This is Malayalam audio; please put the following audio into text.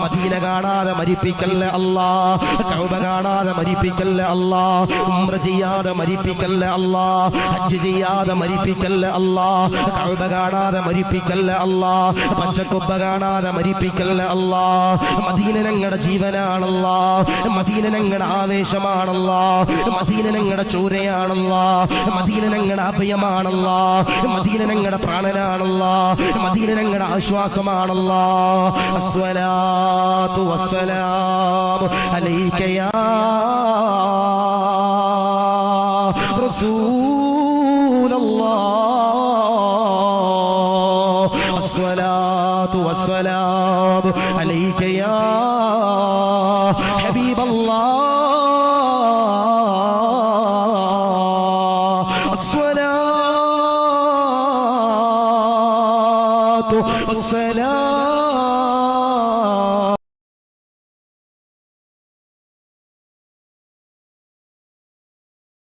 മദീന കാണാതെ മരിപ്പിക്കല്ലേ അല്ലാഹ്, കഅബ കാണാതെ മരിപ്പിക്കല്ലേ അല്ലാഹ്, ഉംറ ചെയ്യാതെ മരിപ്പിക്കല്ലേ അല്ലാഹ്, ഹജ്ജ് ചെയ്യാതെ മരിപ്പിക്കല്ലേ അല്ലാഹ്, കഅബ കാണാതെ മരിപ്പിക്കല്ലേ അല്ലാഹ്, പച്ചക്കൊബ്ബ കാണാതെ മരിപ്പിക്കല്ലേ അല്ലാഹ്. മദീന ഞങ്ങളുടെ ജീവനാണല്ലാഹ്, മദീന ഞങ്ങളുടെ ആവേശമാണല്ലാഹ്, മദീന ഞങ്ങളുടെ ചോരയാണല്ലാഹ്, മദീന ഞങ്ങളുടെ അഭയമാണല്ലാഹ്, മദീന ഞങ്ങളുടെ പ്രാണനാണല്ലാഹ്, മദീന ഞങ്ങളുടെ ആശ്വാസമാണല്ലാഹ്. അസ്സലാത്തു വസ്സലാമു അലൈക യാ റസൂലല്ലാഹ്, അസ്സലാത്തു വസ്സലാമു അലൈക യാ ഹബീബല്ലാഹ്.